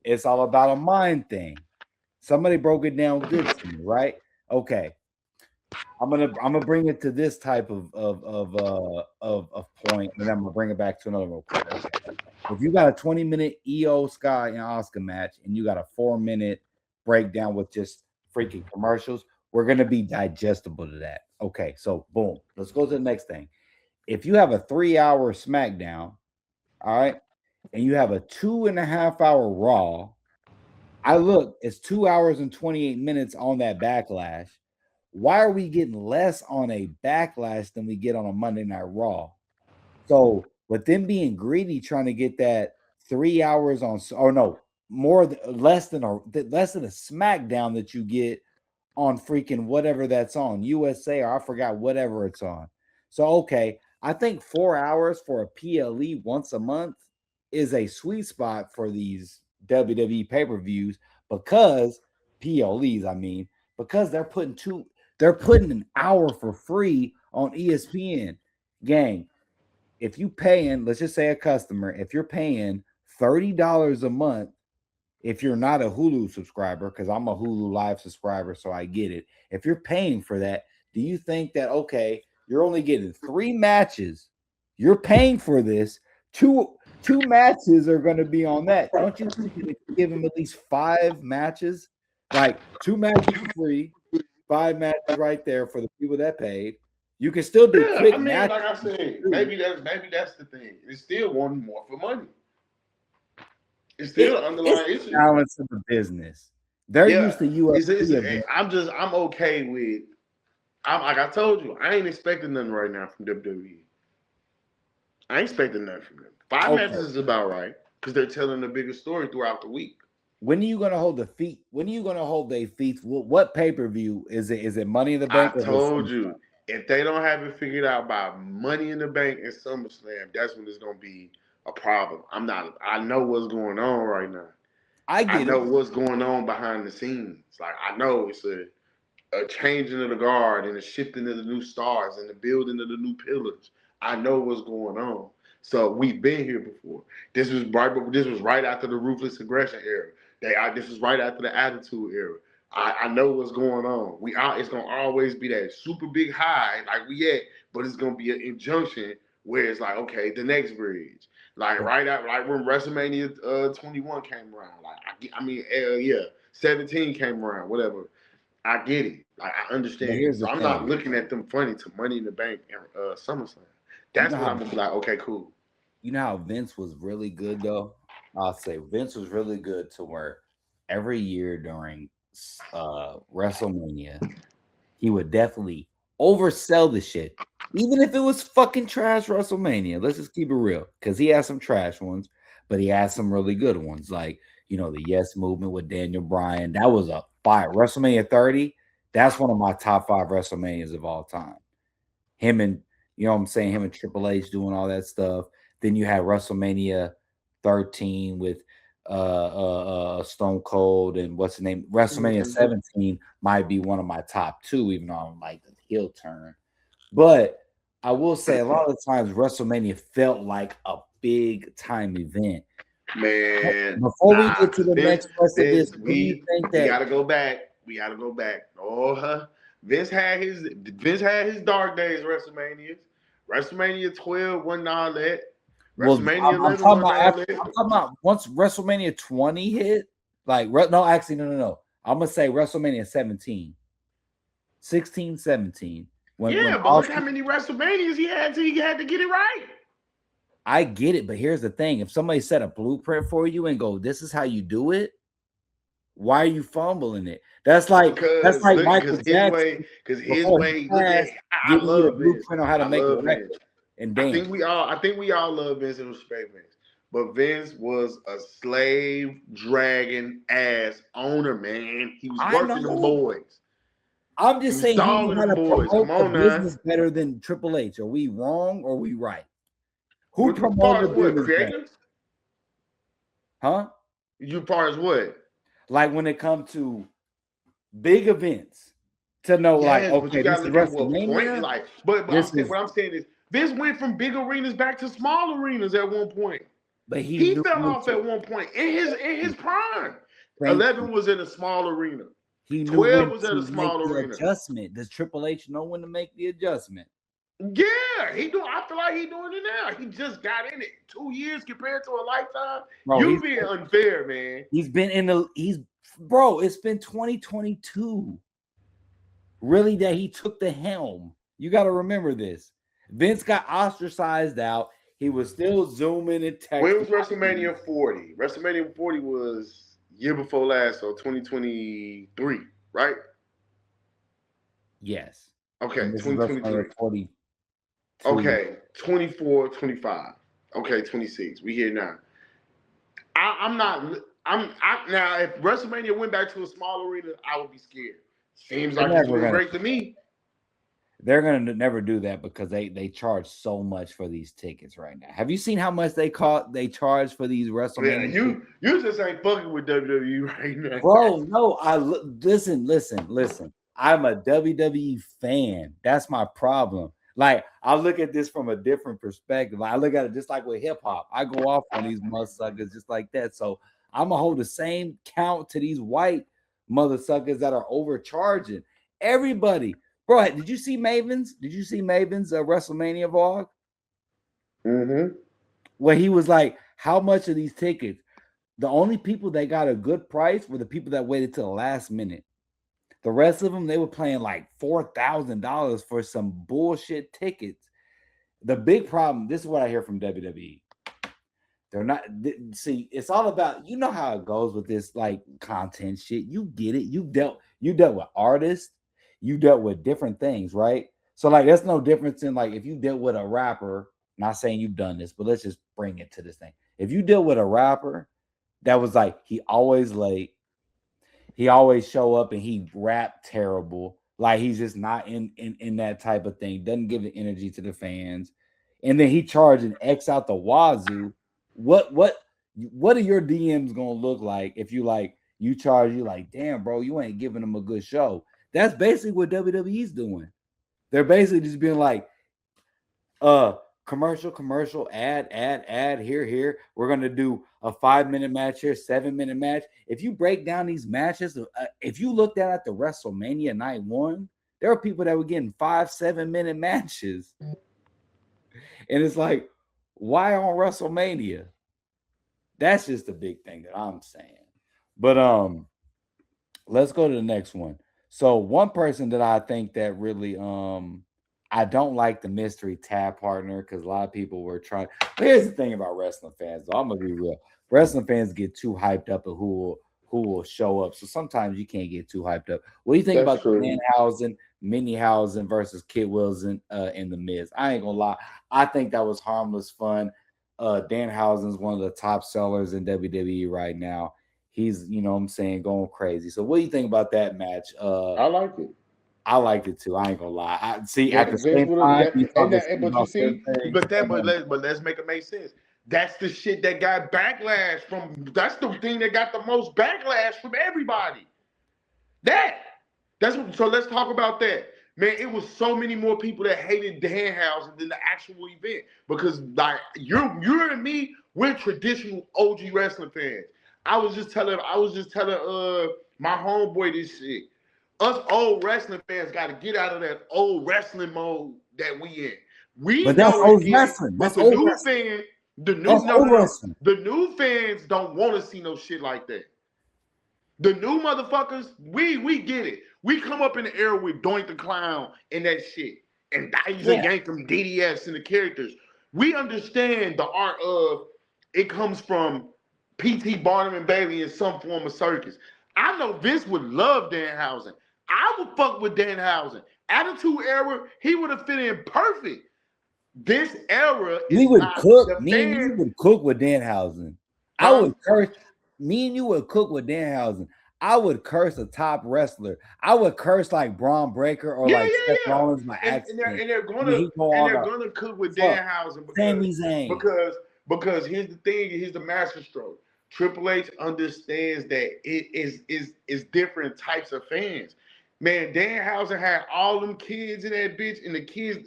It's all about a mind thing. Somebody broke it down good to me, right? Okay, I'm gonna bring it to this type of point, and then I'm gonna bring it back to another real quick. Okay. If you got a 20-minute EO Sky and Oscar match, and you got a 4-minute breakdown with just freaking commercials, we're gonna be digestible to that. Okay, so boom, let's go to the next thing. If you have a 3-hour SmackDown, all right, and you have a 2.5-hour Raw, I look, it's 2 hours and 28 minutes on that Backlash. Why are we getting less on a Backlash than we get on a Monday Night Raw? So, with them being greedy, trying to get that 3 hours on, or no, less than a SmackDown that you get on freaking whatever that's on USA, or I forgot whatever it's on. So, okay, I think 4 hours for a PLE once a month is a sweet spot for these WWE pay-per-views because PLEs, I mean, because they're putting an hour for free on ESPN. Gang, if you paying, let's just say a customer, if you're paying $30 a month, if you're not a Hulu subscriber, because I'm a Hulu Live subscriber, so I get it. If you're paying for that, do you think that okay, you're only getting 3 matches? You're paying for this. Two matches are going to be on that. Don't you think that if you give them at least 5 matches, like 2 matches for free, 5 matches right there for the people that paid, you can still do Yeah, I quick mean, matches. like I said, maybe that's the thing. It's still wanting more for money. It's still an It's underlying the issue. balance of the business. They're used Yeah, to UFC events. I'm okay with. I'm like I told you, I ain't expecting nothing right now from WWE. I ain't expecting nothing from them. 5 Okay. matches is about right because they're telling the bigger story throughout the week. When are you gonna hold the feet? When are you gonna hold their feet? What pay-per-view is it? Is it Money in the I Bank or is told it you, if they don't have it figured out by Money in the Bank and SummerSlam, that's when it's gonna be a problem. I'm not. I know what's going on right now. I I get it. know what's going on behind the scenes. Like I know it's a changing of the guard and a shifting of the new stars and the building of the new pillars. I know what's going on. So we've been here before. This was right after the ruthless aggression era. This was right after the attitude era. I know what's going on. It's gonna always be that super big high like we at, but it's gonna be an injunction where it's like, okay, the next bridge. Like right out, like when WrestleMania 21 came around. Like I mean, yeah, 17 came around, whatever. I get it. Like I But understand. here's So the I'm not thing. looking at them funny to Money in the Bank and SummerSlam. You That's know when how I'm gonna be like, okay, cool. Vince was really good though. I'll say Vince was really good to where every year during WrestleMania, he would definitely oversell the shit. Even if it was fucking trash WrestleMania. Let's just keep it real. Because he has some trash ones, but he has some really good ones. Like, the Yes Movement with Daniel Bryan. That was a fire. WrestleMania 30, that's one of my top 5 WrestleManias of all time. Him and, you know what I'm saying, him and Triple H doing all that stuff. Then you had WrestleMania 13 with Stone Cold and what's the name? WrestleMania Mm-hmm. 17 might be one of my top 2, even though I'm like the heel turn. But I will say a lot of times WrestleMania felt like a big time event. Man, Before we get to the Vince, next rest of this, Vince, what do you think we that? gotta go back. We gotta go back. Oh, Vince had his dark days. WrestleMania 12 wasn't all that. Well, WrestleMania I'm 11 talking wasn't about all after, that. I'm talking about once WrestleMania 20 hit. Like no, actually, no. I'm gonna say WrestleMania 17, 16, 17. When Yeah, but look how Austin, many WrestleManias he had till he had to get it right. I get it, but here's the thing: if somebody set a blueprint for you and go, "This is how you do it," why are you fumbling it? That's Because like look, Michael Jackson because his before he way, look at passed, I giving you the love Vince. blueprint on how to I make a love record Vince. and dance. I think we all love Vince and respect Vince. But Vince was a slave dragon ass owner, man. He was I working them know. boys. I'm He just was saying he knew dogging how them to boys. Come promote the on now. business better than Triple H. Are we wrong or are we right? Who What far promoted as the what? business better? Creative? Huh? You far as what? Like when it comes to big events, to know like, Yes, but you okay, this gotta is look at what point. WrestleMania. Like, This is, what I'm saying is Vince went from big arenas back to small arenas at one point. but he He knew fell when off to at one point in his prime. thank you. 11 was in a small arena. He knew 12 when was at a to make small the arena. adjustment. Does Triple H know when to make the adjustment? Yeah, he do. I feel like he doing it now. He just got in it. 2 years compared to a lifetime. Bro, You being unfair, man. he's been in the he's bro, it's been 2022. Really, that he took the helm. You got to remember this. Vince got ostracized out. He was still zooming and When texting. was WrestleMania 40? WrestleMania 40 was year before last, so 2023, right? Yes. Okay, And this is WrestleMania 2023. 42. Okay, 24, 25. Okay, 26. We here now. I'm not. Now. If WrestleMania went back to a small arena, I would be scared. Seems They're like it's never doing gonna great to me. they're gonna never do that because they charge so much for these tickets right now. Have you seen how much they charge for these Yeah, WrestleMania tickets? you just ain't fucking with WWE right now. Bro, no, listen. I'm a WWE fan. That's my problem. Like, I look at this from a different perspective. I look at it just like with hip hop. I go off on these motherfuckers just like that. So I'm gonna hold the same count to these white motherfuckers that are overcharging. Everybody, bro. Did you see Maven's? Did you see Maven's WrestleMania vlog? Mm-hmm. Where he was like, "How much are these tickets?" The only people that got a good price were the people that waited till the last minute. The rest of them, they were paying like $4,000 for some bullshit tickets. The big problem, this is what I hear from WWE. They're not, see, it's all about, you know how it goes with this like content shit. You get it. You dealt with artists, you dealt with different things, right? So like there's no difference in like if you dealt with a rapper, not saying you've done this, but let's just bring it to this thing. If you deal with a rapper that was like he always late, he always show up and he rap terrible. Like he's just not in that type of thing. Doesn't give the energy to the fans. And then he charging X out the wazoo. What are your DMs gonna look like if you like you charge you like, damn, bro, you ain't giving them a good show. That's basically what WWE's doing. They're basically just being like, commercial, ad, here. We're gonna do a 5-minute match here, 7-minute match. If you break down these matches, if you looked at the WrestleMania night one, there were people that were getting 5-7 minute matches, and it's like, why on WrestleMania? That's just the big thing that I'm saying. But let's go to the next one. So one person that I think that really I don't like the mystery tag partner because a lot of people were trying. But here's the thing about wrestling fans, though. I'm gonna be real. Wrestling fans get too hyped up at who will show up. So sometimes you can't get too hyped up. What do you think That's about true. Danhausen, Minniehausen versus Kid Wilson in the Miz? I ain't gonna lie. I think that was harmless fun. Danhausen's one of the top sellers in WWE right now. He's, you know what I'm saying, going crazy. So what do you think about that match? I like it. I liked it too. I ain't gonna lie. I see at the Vince same would have time that, you and talking that, but you about certain see, things. but let's make it make sense. That's the shit that got backlash from. That's the thing that got the most backlash from everybody. That. So let's talk about that. Man, it was so many more people that hated Danhausen than the actual event because, like, you're and me, we're traditional OG wrestling fans. I was just telling my homeboy this shit. Us old wrestling fans got to get out of that old wrestling mode that we in. We But that's know it's old getting, wrestling. but That's the old new wrestling. fan, the new That's no old no no, wrestling. the new fans don't want to see no shit like that. The new motherfuckers, we get it. We come up in the era with Doink the Clown and that shit, and Dice and Yeah. Yankum, DDS, and the characters. We understand the art of it comes from P.T. Barnum and Bailey in some form of circus. I know Vince would love Danhausen. I would fuck with Danhausen. Attitude Era, he would have fit in perfect. This era We is would not cook. the Me and you fan, would cook with Danhausen. I huh? would curse. Me and you would cook with Danhausen. I would curse a top wrestler. I would curse like Braun Breaker or Yeah, like Seth yeah, yeah. Rollins by And they're accident. and they're And then gonna he go and on they're a gonna cook with fuck Danhausen Sami Zayn. because because here's the thing, here's the master stroke. Triple H understands that it is different types of fans. Man, Danhausen had all them kids in that bitch, and the kids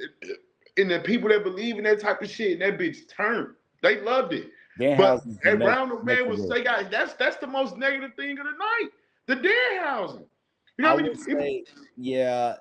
and the people that believe in that type of shit, and that bitch turned. They loved it. But Danhausen's the around the next man would of it. say, guys, that's the most negative thing of the night. The Danhausen. You know I what I would mean? say, yeah,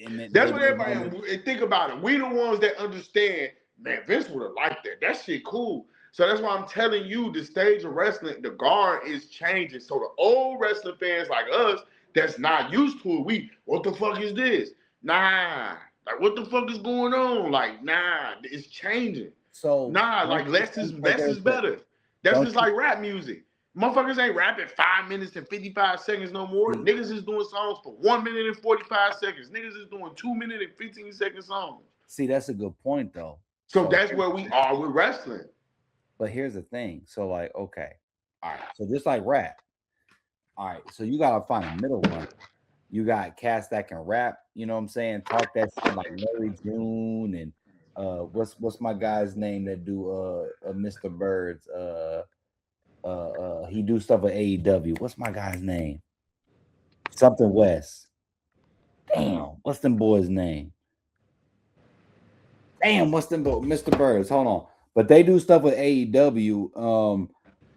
and That's they what did everybody want and think about it. We the ones that understand, man, Vince would have liked that. That shit cool. So that's why I'm telling you, the stage of wrestling, the guard is changing. So the old wrestling fans like us, that's not used to it, what the fuck is this? Nah. Like, what the fuck is going on? Like, nah, it's changing. so. Nah, Don't like you think that less is there's a better. That's don't just you like rap music. Motherfuckers ain't rapping 5 minutes and 55 seconds no more. see? Niggas is doing songs for 1 minute and 45 seconds. Niggas is doing 2 minute and 15-second songs. See, that's a good point though. So So, that's where we are with wrestling. but here's the thing. So, like, okay, all right. So just like rap, all right. So you gotta find a middle ground. You got cats that can rap. You know what I'm saying? Talk that shit like Larry June and what's my guy's name that do Mr. Birds he do stuff with AEW. What's my guy's name? Something West. Damn, what's them boys' name? Damn, what's them Mr. Birds? Hold on. But they do stuff with AEW.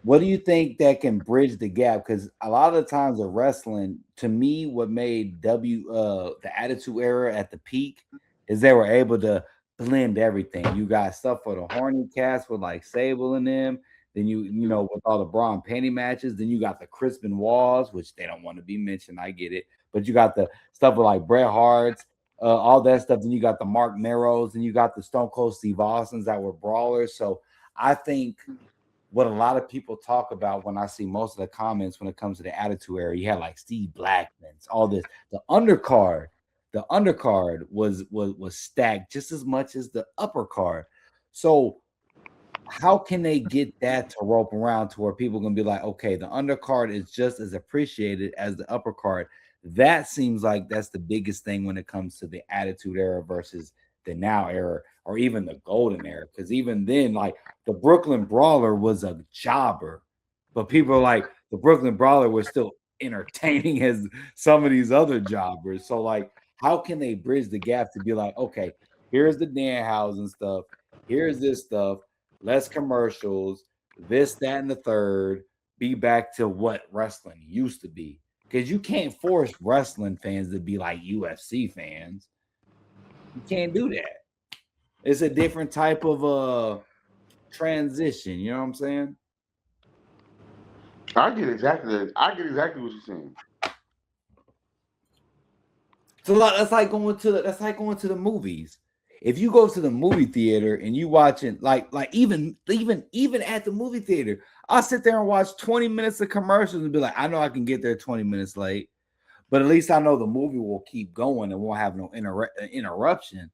What do you think that can bridge the gap? Because a lot of the times of wrestling, to me, what made the Attitude Era at the peak is they were able to blend everything. You got stuff for the horny cast with like Sable and them. Then you know, with all the bra and panty matches. Then you got the Crispin Walls, which they don't want to be mentioned. I get it, but you got the stuff with like Bret Hart's, all that stuff. Then you got the Mark Merrows, and you got the Stone Cold Steve Austins that were brawlers. So I think what a lot of people talk about when I see most of the comments when it comes to the Attitude Era, you had like Steve Blackman's, all this. The undercard was stacked just as much as the upper card. So how can they get that to rope around to where people are gonna be like, okay, the undercard is just as appreciated as the upper card? That seems like that's the biggest thing when it comes to the Attitude Era versus the Now Era, or even the Golden Era. Because even then, like the Brooklyn Brawler was a jobber, but people are like the Brooklyn Brawler was still entertaining as some of these other jobbers. So, like, how can they bridge the gap to be like, okay, here's the Danhausen stuff, here's this stuff, less commercials, this, that, and the third, be back to what wrestling used to be. Because you can't force wrestling fans to be like UFC fans. You can't do that. It's a different type of transition. You know what I'm saying? I get exactly what you're saying. So that's like going to the movies. If you go to the movie theater and you watching like even at the movie theater, I'll sit there and watch 20 minutes of commercials and be like, I know I can get there 20 minutes late, but at least I know the movie will keep going and won't have no interruption.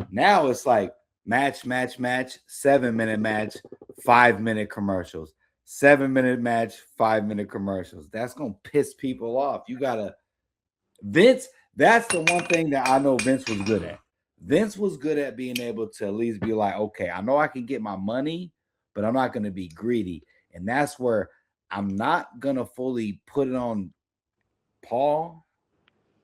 Now it's like match, 7-minute match, 5-minute commercials, 7-minute match, 5-minute commercials. That's gonna piss people off. You gotta Vince. That's the one thing that I know Vince was good at. Vince was good at being able to at least be like, okay, I know I can get my money, but I'm not going to be greedy. And that's where I'm not going to fully put it on Paul.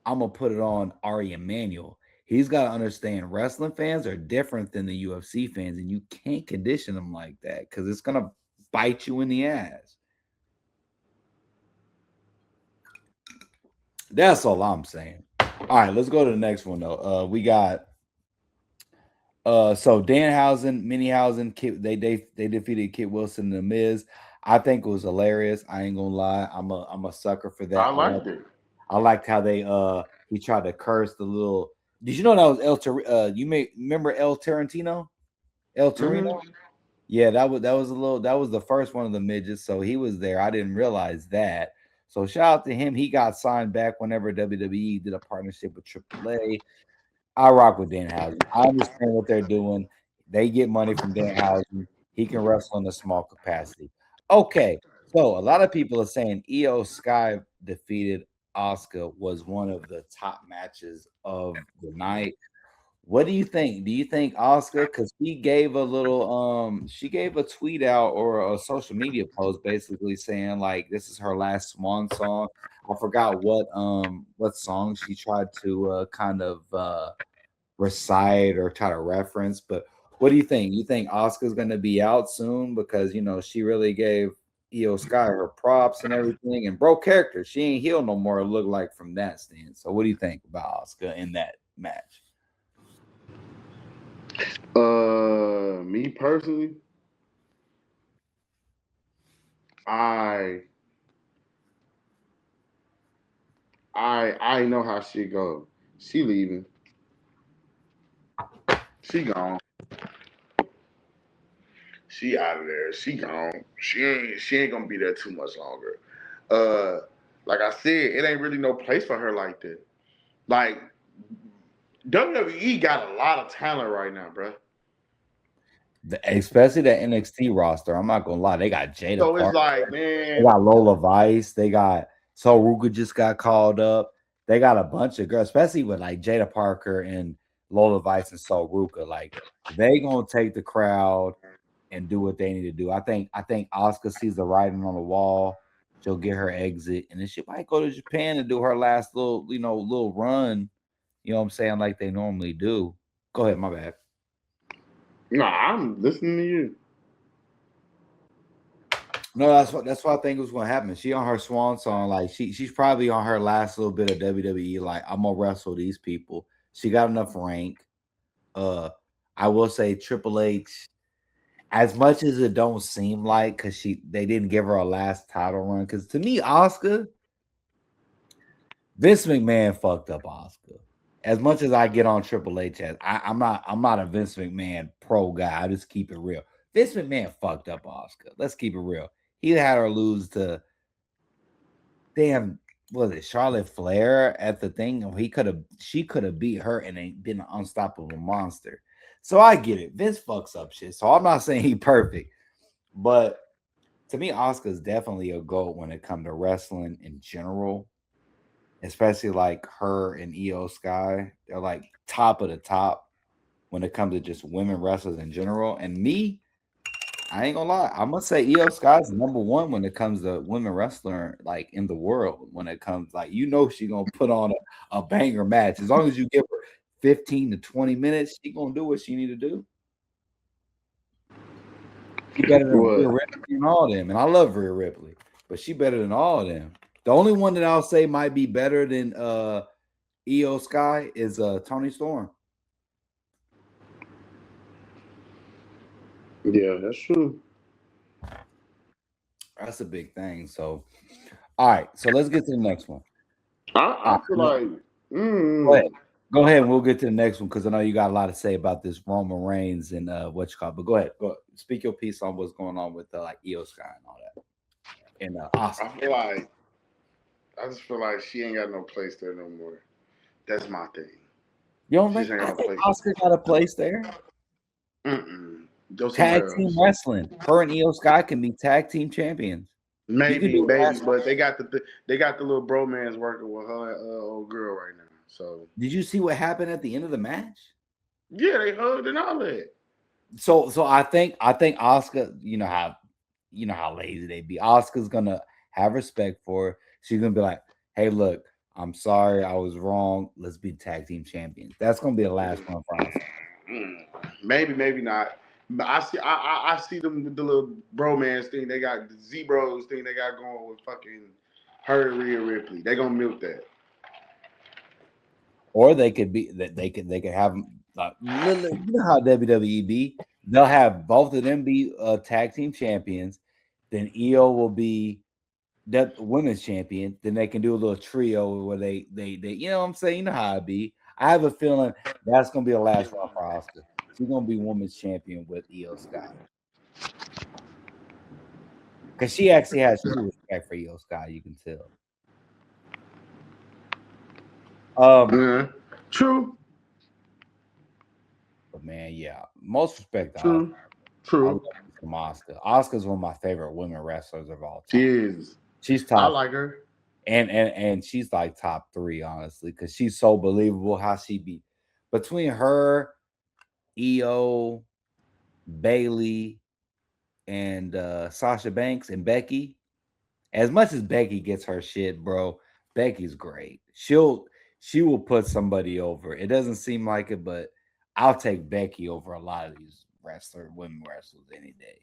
I'm going to put it on Ari Emanuel. He's got to understand wrestling fans are different than the UFC fans, and you can't condition them like that because it's gonna bite you in the ass. That's all I'm saying. All right, let's go to the next one though. We got so Danhausen, Minihausen, they defeated Kit Wilson and the Miz. I think it was hilarious. I ain't gonna lie. I'm a sucker for I that. liked it. I liked how they he tried to curse the little. Did you know that was you may remember El Tarantino? El Mm-hmm. Torino? Yeah, that was the first one of the midgets, so he was there. I didn't realize that. So shout out to him. He got signed back whenever WWE did a partnership with AAA. I rock with Danhausen. I understand what they're doing. They get money from Danhausen. He can wrestle in a small capacity. Okay, so a lot of people are saying Io Sky defeated Oscar was one of the top matches of the night. What do you think? Do you think Oscar? Because she gave a little she gave a tweet out or a social media post basically saying like this is her last swan song. I forgot what song she tried to kind of recite or try to reference, but what do you think? You think Oscar's gonna be out soon? Because you know she really gave Io Sky her props and everything and broke character. She ain't healed no more, it looked like from that stand. So what do you think about Oscar in that match? Me personally, I I know how she go. She leaving. She gone. She out of there. She gone. She ain't gonna be there too much longer. Uh, like I said, it ain't really no place for her like that. Like WWE got a lot of talent right now, bro. Especially the NXT roster. I'm not gonna lie, they got Jada So it's Park, like, they man, got Lola Vice, they got Ruka just got called up. They got a bunch of girls, especially with like Jada Parker and Lola Vice and Ruka. Like they gonna take the crowd and do what they need to do. I think Oscar sees the writing on the wall. She'll get her exit, and then she might go to Japan and do her last little run. You know what I'm saying, like they normally do. Go ahead, my bad. nah, I'm listening to you. No, that's what I think was gonna happen. She on her swan song, like she's probably on her last little bit of WWE. Like I'm gonna wrestle these people. She got enough rank. Uh, I will say Triple H, as much as it don't seem like, because they didn't give her a last title run. Because to me, Oscar, Vince McMahon fucked up Oscar. As much as I get on Triple H, I'm not a Vince McMahon pro guy. I just keep it real. Vince McMahon fucked up Oscar. Let's keep it real. He had her lose to damn, was it Charlotte Flair at the thing? She could have beat her and ain't been an unstoppable monster. So I get it. Vince fucks up shit. So I'm not saying he perfect, but to me, Oscar's definitely a GOAT when it comes to wrestling in general, especially like her and Io Sky. They're like top of the top when it comes to just women wrestlers in general. And me, I ain't gonna lie. I'm gonna say Io Sky's number one when it comes to women wrestler like in the world. When it comes like she gonna put on a banger match. As long as you give her 15 to 20 minutes, she gonna do what she need to do. She better than Rhea What? Ripley and all them. And I love Rhea Ripley, but she better than all of them. The only one that I'll say might be better than Io Sky is Tony Storm. Yeah, that's true. That's a big thing. So all right, so let's get to the next one. All I feel right, like, go ahead. mm, Go ahead, and we'll get to the next one because I know you got a lot to say about this Roman Reigns and what you call. But go ahead, speak your piece on what's going on with like Io Sky and all that, and I Oscar. feel like I just feel like she ain't got no place there no more. That's my thing. You don't She just think? ain't I got no think place. Oscar got a place there. Mm-mm. Go Tag somewhere team else. wrestling. Her and Io Sky can be tag team champions. You can Maybe, do maybe, that. but they got the little bromance working with her and old girl right now. So Did you see what happened at the end of the match? yeah, they hugged and all that. So I think Oscar, you know how lazy they be. Oscar's gonna have respect for her. She's gonna be like, hey, look, I'm sorry, I was wrong. Let's be tag team champions. That's gonna be the last one for us. Maybe, maybe not. But I see them with the little bromance thing. They got the Z-Bros thing they got going with fucking her and Rhea Ripley. They gonna milk that. Or they could be that they could have you know how WWE be. They'll have both of them be tag team champions. Then EO will be that women's champion. Then they can do a little trio where they you know what I'm saying. You know how it be. I have a feeling that's gonna be the last one for Oscar. She's gonna be women's champion with EO Sky because she actually has true respect for EO Sky. You can tell. Yeah. True. But man, yeah, most respect to Oscar. True. I love True. me some Oscar. Oscar's one of my favorite women wrestlers of all She time. is. She's I top like her. and she's like top three, honestly, because she's so believable how she be between her, EO, Bailey, and Sasha Banks and Becky. As much as Becky gets her shit, bro, Becky's great. She will put somebody over. It doesn't seem like it, but I'll take Becky over a lot of these women wrestlers any day.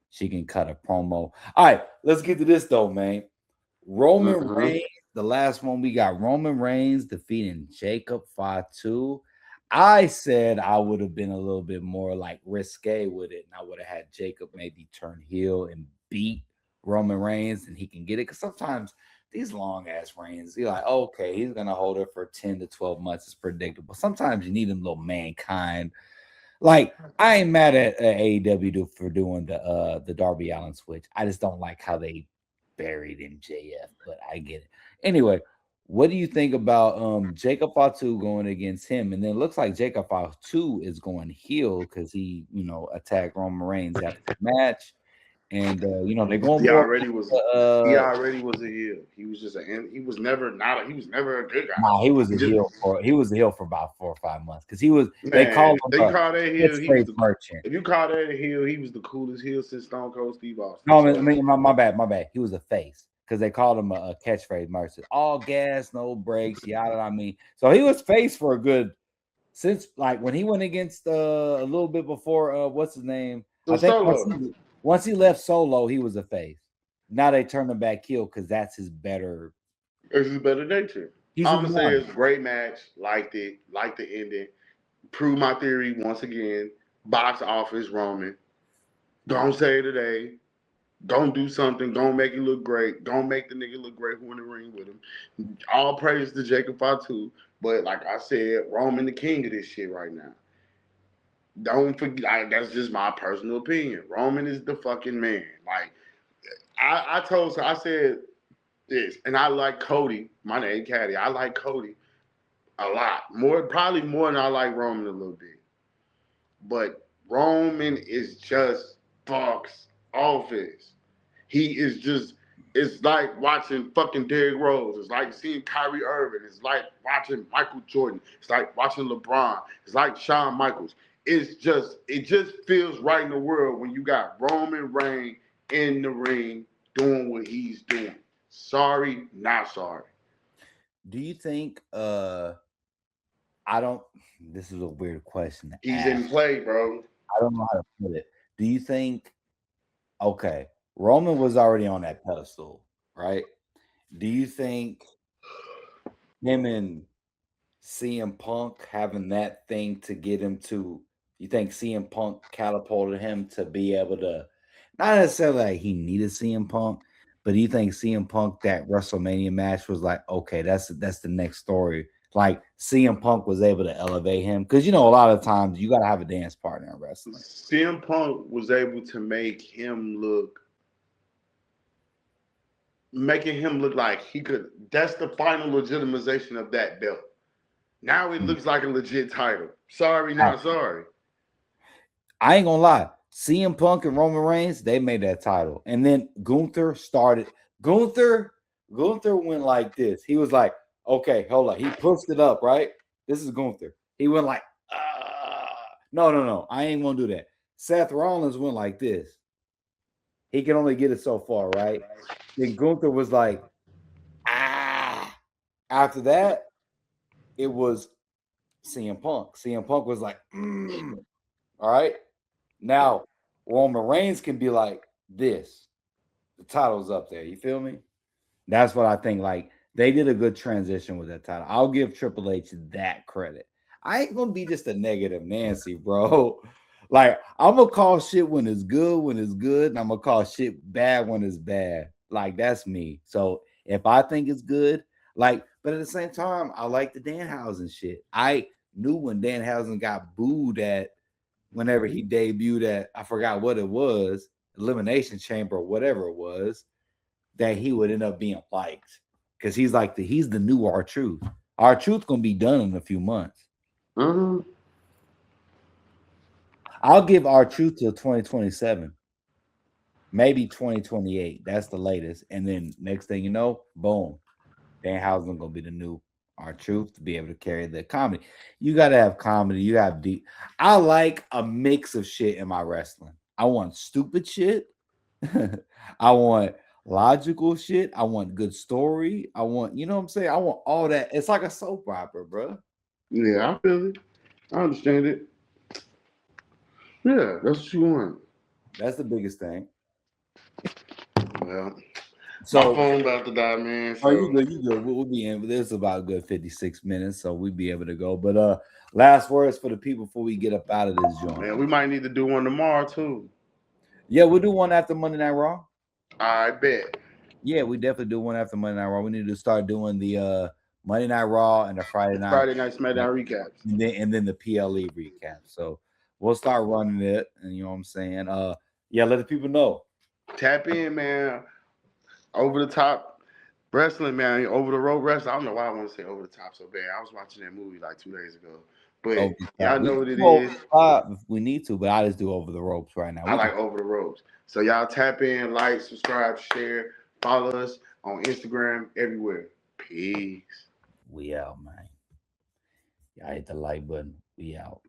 She can cut a promo. All right, let's get to this though, man. Roman Uh-huh. Reigns, the last one we got Roman Reigns defeating Jacob Fatu. I said I would have been a little bit more like risque with it, and I would have had Jacob maybe turn heel and beat Roman Reigns, and he can get it. Because sometimes these long ass reigns, you're like, okay, he's gonna hold it for 10 to 12 months. It's predictable. Sometimes you need a little mankind. Like, I ain't mad at AEW for doing the Darby Allin switch. I just don't like how they buried MJF, but I get it. Anyway, what do you think about Jacob Fatu going against him? And then it looks like Jacob Fatu is going heel because he, attacked Roman Reigns after the match. And they're going He more already was. He already was a heel. He was just he was never not. He was never a good guy. nah, He just he was a heel for about 4 or 5 months because they man. called If him they a call that heel, he was catchphrase the. merchant. If you call that a heel, he was the coolest heel since Stone Cold Steve Austin. No, I So mean, my bad. He was a face because they called him a catchphrase merchant. All gas, no brakes, yada. I mean, so he was face for a good since like when he went against a little bit before what's his name? I think Solo. once he left Solo, he was a face. Now they turned him back heel because that's his better. This is better nature. He's I'm who gonna you say want. it's a great match. Liked it. Liked the ending. Prove my theory once again. Box office Roman. Don't say it today. Don't do something. Don't make it look great. Don't make the nigga look great who in the ring with him. All praise to Jacob Fatu. But like I said, Roman the king of this shit right now. Don't forget. That's just my personal opinion. Roman is the fucking man. Like I told her, I said this, and I like Cody. My name Caddy. I like Cody a lot more, probably more than I like Roman a little bit. But Roman is just box office. He is just. It's like watching fucking Derrick Rose. It's like seeing Kyrie Irving. It's like watching Michael Jordan. It's like watching LeBron. It's like Shawn Michaels. It just feels right in the world when you got Roman Reigns in the ring doing what he's doing. Sorry, not sorry. Do you think I don't this is a weird question to He's ask. in play, bro. I don't know how to put it. Do you think okay, Roman was already on that pedestal, right? Do you think him and CM Punk having that thing to get him to you think CM Punk catapulted him to be able to not necessarily like he needed CM Punk, but do you think CM Punk that WrestleMania match was like, okay, that's the next story. Like CM Punk was able to elevate him because a lot of times you gotta have a dance partner in wrestling. CM Punk was able to making him look like he could. That's the final legitimization of that belt. Now it looks like a legit title. Sorry, not sorry. I ain't gonna lie. CM Punk and Roman Reigns, they made that title. And then Gunther started. Gunther went like this. He was like, okay, hold on. He pushed it up, right? This is Gunther. He went like, no. I ain't gonna do that. Seth Rollins went like this. He can only get it so far, right? Then Gunther was like, ah. After that, it was CM Punk. CM Punk was like, all right. Now Roman Reigns can be like this. The title's up there. You feel me? That's what I think. Like they did a good transition with that title. I'll give Triple H that credit. I ain't gonna be just a negative Nancy, bro. Like I'm gonna call shit when it's good, and I'm gonna call shit bad when it's bad. Like that's me. So if I think it's good, like, but at the same time, I like the Danhausen shit. I knew when Danhausen got booed at whenever he debuted at, I forgot what it was, Elimination Chamber or whatever it was, that he would end up being liked because he's like he's the new R-Truth. R-Truth gonna be done in a few months. Mm-hmm. I'll give R-Truth till 2027, maybe 2028. That's the latest. And then next thing you know, boom, Danhausen gonna be the new R-Truth to be able to carry the comedy. You gotta have comedy. You have deep. I like a mix of shit in my wrestling. I want stupid shit. I want logical shit. I want good story. I want, you know what I'm saying? I want all that. It's like a soap opera, bro. Yeah, I feel it. I understand it. Yeah, that's what you want. That's the biggest thing. Well, my So, phone about to die, man. oh, you So good, you good. We'll be in. This is about a good 56 minutes, so we'll be able to go. But last words for the people before we get up out of this joint. man, we might need to do one tomorrow too. Yeah, we'll do one after Monday Night Raw. I bet. Yeah, we definitely do one after Monday Night Raw. We need to start doing the Monday Night Raw and the Friday night, Friday night SmackDown recaps. and then the PLE recap. So we'll start running it, and you know what I'm saying. Yeah, let the people know. Tap in, man. Over the top wrestling, man. Over the road wrestling. I don't know why I want to say over the top so bad. I was watching that movie like 2 days ago. But Over the y'all top. We know can what it do over is. the top if we need to, but I just do over the ropes right now. I We can. like over the ropes. So y'all tap in, like, subscribe, share, follow us on Instagram, everywhere. Peace. We out, man. Y'all hit the like button. We out.